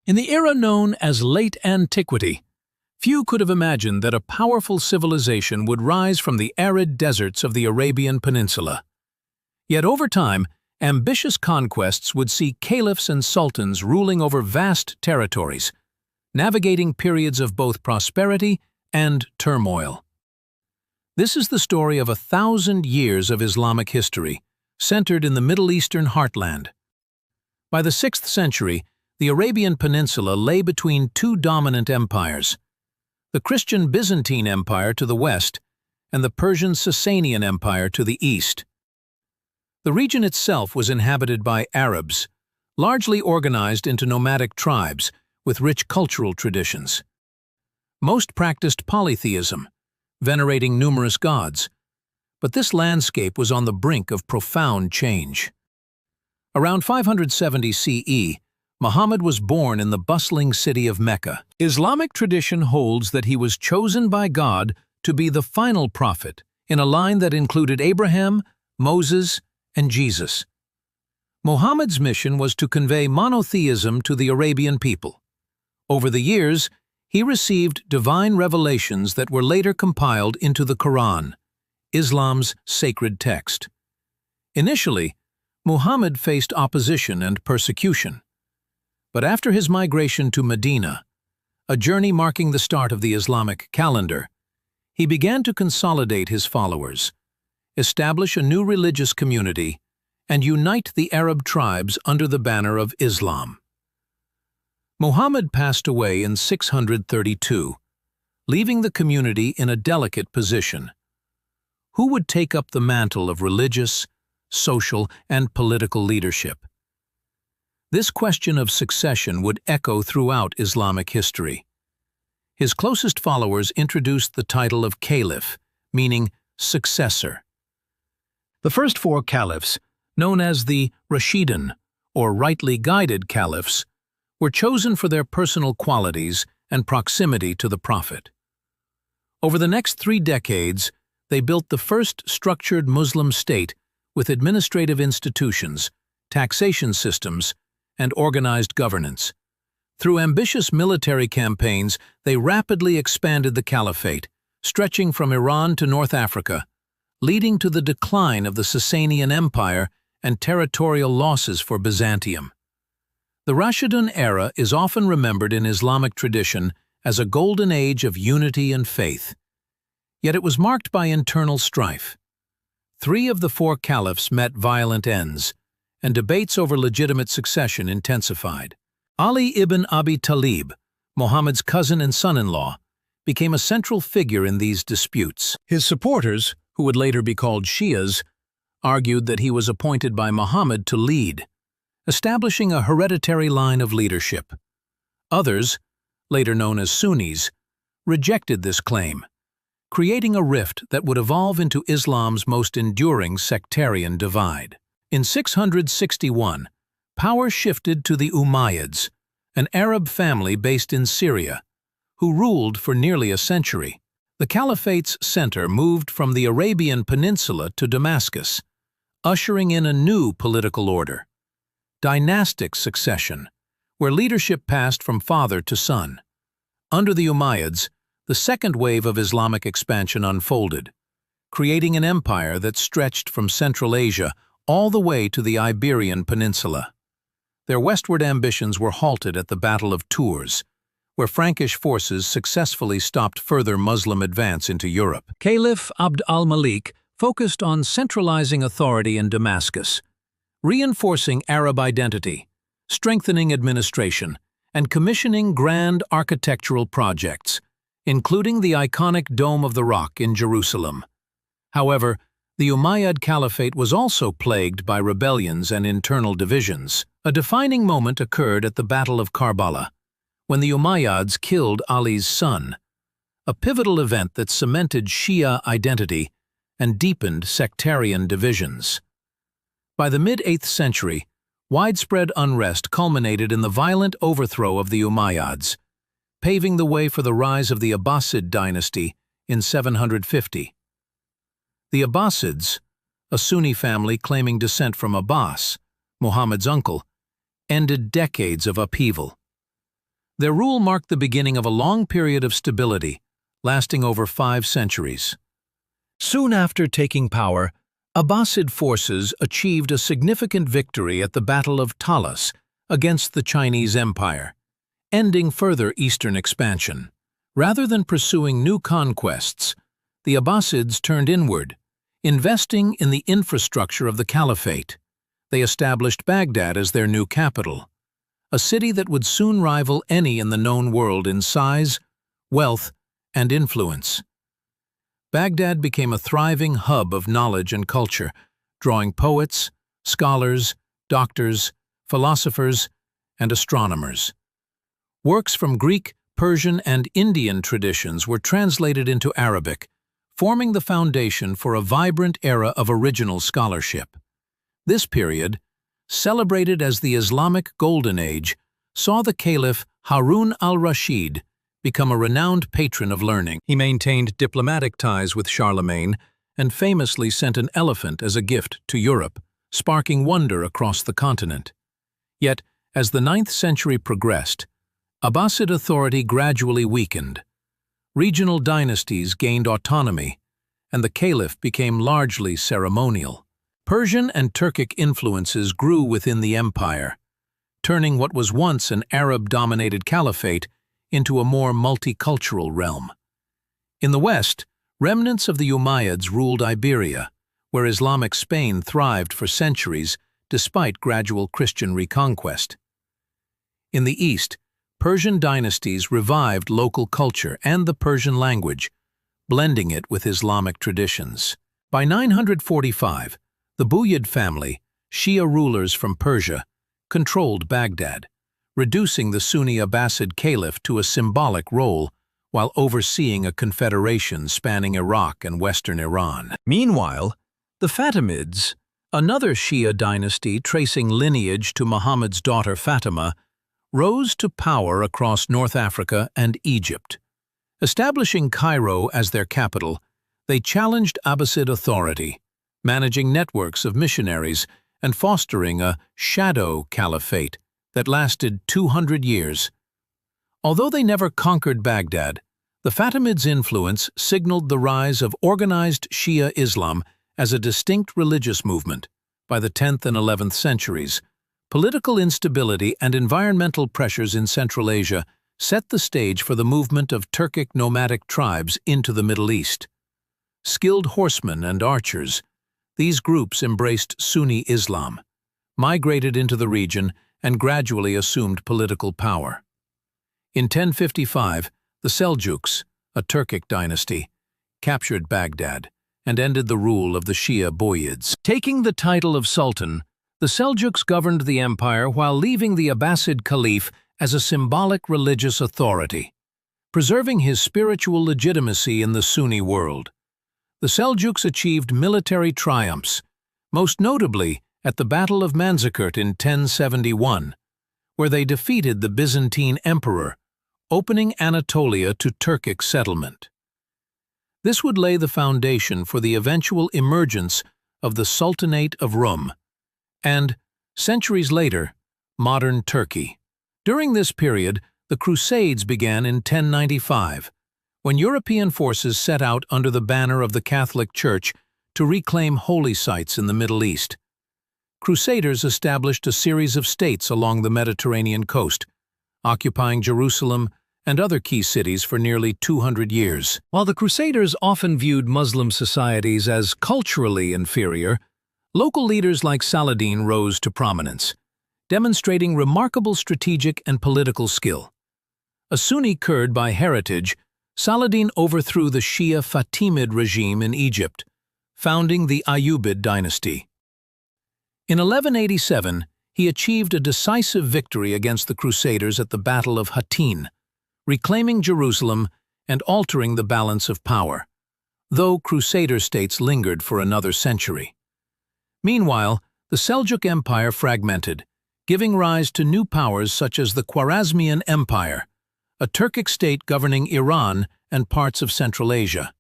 In the era known as Late Antiquity, few could have imagined that a powerful civilization would rise from the arid deserts of the Arabian Peninsula. Yet over time, ambitious conquests would see caliphs and sultans ruling over vast territories, navigating periods of both prosperity and turmoil. This is the story of 1,000 years of Islamic history, centered in the Middle Eastern heartland. By the 6th century, the Arabian Peninsula lay between two dominant empires, the Christian Byzantine Empire to the west and the Persian Sasanian Empire to the east. The region itself was inhabited by Arabs, largely organized into nomadic tribes with rich cultural traditions. Most practiced polytheism, venerating numerous gods, but this landscape was on the brink of profound change. Around 570 CE, Muhammad was born in the bustling city of Mecca. Islamic tradition holds that he was chosen by God to be the final prophet in a line that included Abraham, Moses, and Jesus. Muhammad's mission was to convey monotheism to the Arabian people. Over the years, he received divine revelations that were later compiled into the Quran, Islam's sacred text. Initially, Muhammad faced opposition and persecution. But after his migration to Medina, a journey marking the start of the Islamic calendar, he began to consolidate his followers, establish a new religious community, and unite the Arab tribes under the banner of Islam. Muhammad passed away in 632, leaving the community in a delicate position. Who would take up the mantle of religious, social, and political leadership? This question of succession would echo throughout Islamic history. His closest followers introduced the title of caliph, meaning successor. The first four caliphs, known as the Rashidun, or rightly guided caliphs, were chosen for their personal qualities and proximity to the Prophet. Over the next 3 decades, they built the first structured Muslim state with administrative institutions, taxation systems, and organized governance. Through ambitious military campaigns, they rapidly expanded the caliphate, stretching from Iran to North Africa, leading to the decline of the Sasanian Empire and territorial losses for Byzantium. The Rashidun era is often remembered in Islamic tradition as a golden age of unity and faith. Yet it was marked by internal strife. 3 of the 4 caliphs met violent ends, and debates over legitimate succession intensified. Ali ibn Abi Talib, Muhammad's cousin and son-in-law, became a central figure in these disputes. His supporters, who would later be called Shias, argued that he was appointed by Muhammad to lead, establishing a hereditary line of leadership. Others, later known as Sunnis, rejected this claim, creating a rift that would evolve into Islam's most enduring sectarian divide. In 661, power shifted to the Umayyads, an Arab family based in Syria, who ruled for nearly a century. The caliphate's center moved from the Arabian Peninsula to Damascus, ushering in a new political order, dynastic succession, where leadership passed from father to son. Under the Umayyads, the second wave of Islamic expansion unfolded, creating an empire that stretched from Central Asia all the way to the Iberian Peninsula. Their westward ambitions were halted at the Battle of Tours, where Frankish forces successfully stopped further Muslim advance into Europe. Caliph Abd al-Malik focused on centralizing authority in Damascus, reinforcing Arab identity, strengthening administration, and commissioning grand architectural projects, including the iconic Dome of the Rock in Jerusalem. However, the Umayyad Caliphate was also plagued by rebellions and internal divisions. A defining moment occurred at the Battle of Karbala, when the Umayyads killed Ali's son, a pivotal event that cemented Shia identity and deepened sectarian divisions. By the mid-8th century, widespread unrest culminated in the violent overthrow of the Umayyads, paving the way for the rise of the Abbasid dynasty in 750. The Abbasids, a Sunni family claiming descent from Abbas, Muhammad's uncle, ended decades of upheaval. Their rule marked the beginning of a long period of stability, lasting over 5 centuries. Soon after taking power, Abbasid forces achieved a significant victory at the Battle of Talas against the Chinese Empire, ending further eastern expansion. Rather than pursuing new conquests, the Abbasids turned inward, investing in the infrastructure of the Caliphate. They established Baghdad as their new capital, a city that would soon rival any in the known world in size, wealth, and influence. Baghdad became a thriving hub of knowledge and culture, drawing poets, scholars, doctors, philosophers, and astronomers. Works from Greek, Persian, and Indian traditions were translated into Arabic, forming the foundation for a vibrant era of original scholarship. This period, celebrated as the Islamic Golden Age, saw the Caliph Harun al-Rashid become a renowned patron of learning. He maintained diplomatic ties with Charlemagne and famously sent an elephant as a gift to Europe, sparking wonder across the continent. Yet, as the 9th century progressed, Abbasid authority gradually weakened. Regional dynasties gained autonomy, and the caliph became largely ceremonial. Persian and Turkic influences grew within the empire, turning what was once an Arab-dominated caliphate into a more multicultural realm. In the west, remnants of the Umayyads ruled Iberia, where Islamic Spain thrived for centuries despite gradual Christian reconquest. In the east, Persian dynasties revived local culture and the Persian language, blending it with Islamic traditions. By 945, the Umayyad family, Shia rulers from Persia, controlled Baghdad, reducing the Sunni Abbasid Caliph to a symbolic role while overseeing a confederation spanning Iraq and western Iran. Meanwhile, the Fatimids, another Shia dynasty tracing lineage to Muhammad's daughter Fatima, rose to power across North Africa and Egypt. Establishing Cairo as their capital, they challenged Abbasid authority, managing networks of missionaries and fostering a shadow caliphate that lasted 200 years. Although they never conquered Baghdad, the Fatimids' influence signaled the rise of organized Shia Islam as a distinct religious movement. By the 10th and 11th centuries, political instability and environmental pressures in Central Asia set the stage for the movement of Turkic nomadic tribes into the Middle East. Skilled horsemen and archers, these groups embraced Sunni Islam, migrated into the region, and gradually assumed political power. In 1055, the Seljuks, a Turkic dynasty, captured Baghdad and ended the rule of the Shia Boyyids. Taking the title of Sultan, the Seljuks governed the empire while leaving the Abbasid Caliph as a symbolic religious authority, preserving his spiritual legitimacy in the Sunni world. The Seljuks achieved military triumphs, most notably at the Battle of Manzikert in 1071, where they defeated the Byzantine emperor, opening Anatolia to Turkic settlement. This would lay the foundation for the eventual emergence of the Sultanate of Rum and, centuries later, modern Turkey. During this period, the Crusades began in 1095, when European forces set out under the banner of the Catholic Church to reclaim holy sites in the Middle East. Crusaders established a series of states along the Mediterranean coast, occupying Jerusalem and other key cities for nearly 200 years. While the Crusaders often viewed Muslim societies as culturally inferior, local leaders like Saladin rose to prominence, demonstrating remarkable strategic and political skill. A Sunni Kurd by heritage, Saladin overthrew the Shia Fatimid regime in Egypt, founding the Ayyubid dynasty. In 1187, he achieved a decisive victory against the Crusaders at the Battle of Hattin, reclaiming Jerusalem and altering the balance of power, though Crusader states lingered for another century. Meanwhile, the Seljuk Empire fragmented, giving rise to new powers such as the Khwarezmian Empire, a Turkic state governing Iran and parts of Central Asia.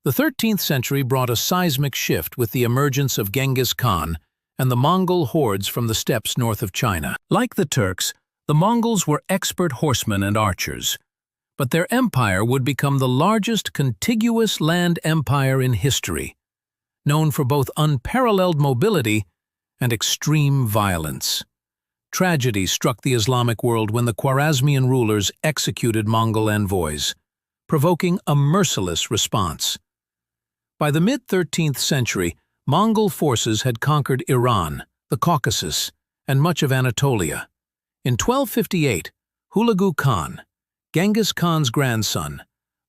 The 13th century brought a seismic shift with the emergence of Genghis Khan and the Mongol hordes from the steppes north of China. Like the Turks, The Mongols were expert horsemen and archers, but their empire would become the largest contiguous land empire in history, known for both unparalleled mobility and extreme violence. Tragedy struck the Islamic world when the Khwarezmian rulers executed Mongol envoys, provoking a merciless response. By the mid-13th century, Mongol forces had conquered Iran, the Caucasus, and much of Anatolia. In 1258, Hulagu Khan, Genghis Khan's grandson,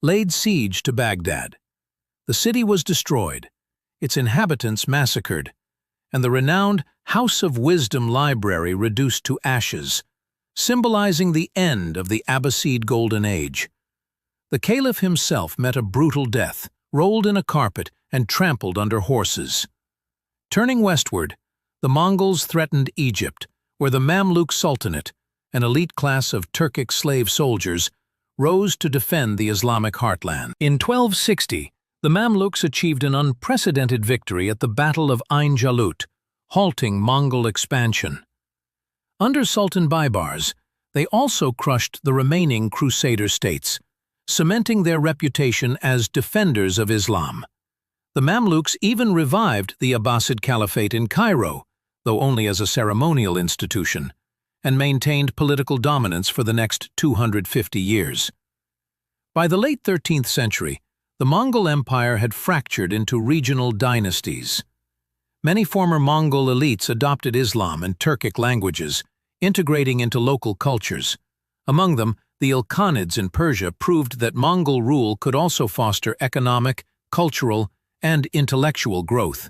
laid siege to Baghdad. The city was destroyed, its inhabitants massacred, and the renowned House of Wisdom library reduced to ashes, symbolizing the end of the Abbasid Golden Age. The caliph himself met a brutal death, rolled in a carpet and trampled under horses. Turning westward, the Mongols threatened Egypt, where the Mamluk Sultanate, an elite class of Turkic slave soldiers, rose to defend the Islamic heartland. In 1260, the Mamluks achieved an unprecedented victory at the Battle of Ain Jalut, halting Mongol expansion. Under Sultan Baybars, they also crushed the remaining Crusader states, cementing their reputation as defenders of Islam. The Mamluks even revived the Abbasid Caliphate in Cairo, though only as a ceremonial institution, and maintained political dominance for the next 250 years. By the late 13th century, the Mongol Empire had fractured into regional dynasties. Many former Mongol elites adopted Islam and Turkic languages, integrating into local cultures. Among them, the Ilkhanids in Persia proved that Mongol rule could also foster economic, cultural, and intellectual growth.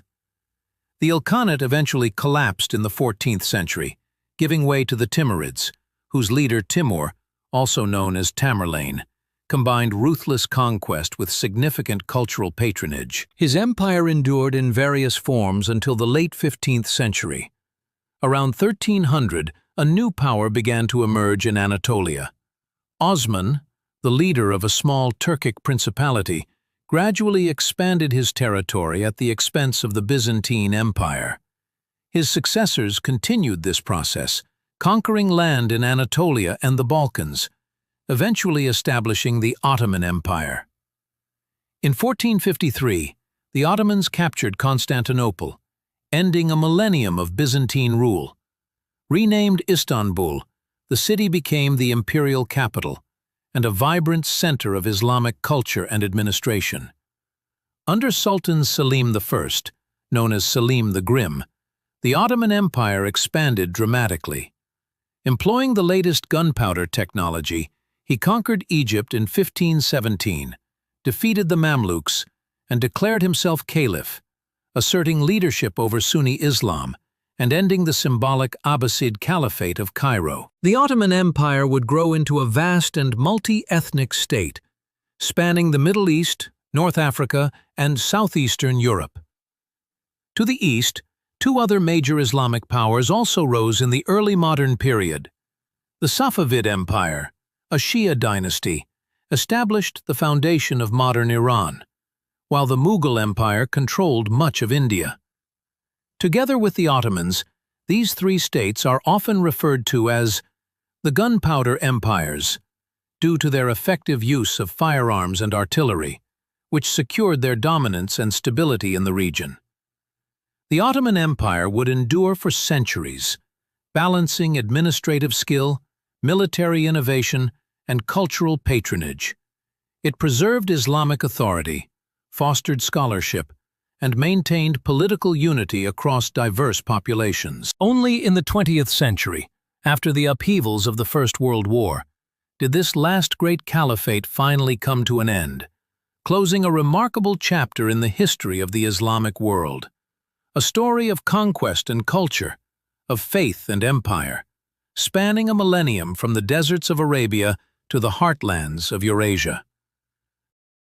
The Ilkhanate eventually collapsed in the 14th century, giving way to the Timurids, whose leader Timur, also known as Tamerlane, combined ruthless conquest with significant cultural patronage. His empire endured in various forms until the late 15th century. Around 1300, a new power began to emerge in Anatolia. Osman, the leader of a small Turkic principality, gradually expanded his territory at the expense of the Byzantine Empire. His successors continued this process, conquering land in Anatolia and the Balkans, eventually establishing the Ottoman Empire. In 1453, the Ottomans captured Constantinople, ending a millennium of Byzantine rule. Renamed Istanbul, the city became the imperial capital and a vibrant center of Islamic culture and administration. Under Sultan Selim I, known as Selim the Grim, the Ottoman Empire expanded dramatically. Employing the latest gunpowder technology, he conquered Egypt in 1517, defeated the Mamluks, and declared himself caliph, asserting leadership over Sunni Islam and ending the symbolic Abbasid Caliphate of Cairo. The Ottoman Empire would grow into a vast and multi-ethnic state, spanning the Middle East, North Africa, and southeastern Europe. To the east, two other major Islamic powers also rose in the early modern period. The Safavid Empire, a Shia dynasty, established the foundation of modern Iran, while the Mughal Empire controlled much of India. Together with the Ottomans, these three states are often referred to as the gunpowder empires, due to their effective use of firearms and artillery, which secured their dominance and stability in the region. The Ottoman Empire would endure for centuries, balancing administrative skill, military innovation, and cultural patronage. It preserved Islamic authority, fostered scholarship, and maintained political unity across diverse populations. Only in the 20th century, after the upheavals of the First World War, did this last great caliphate finally come to an end, closing a remarkable chapter in the history of the Islamic world. A story of conquest and culture, of faith and empire, spanning a millennium from the deserts of Arabia to the heartlands of Eurasia.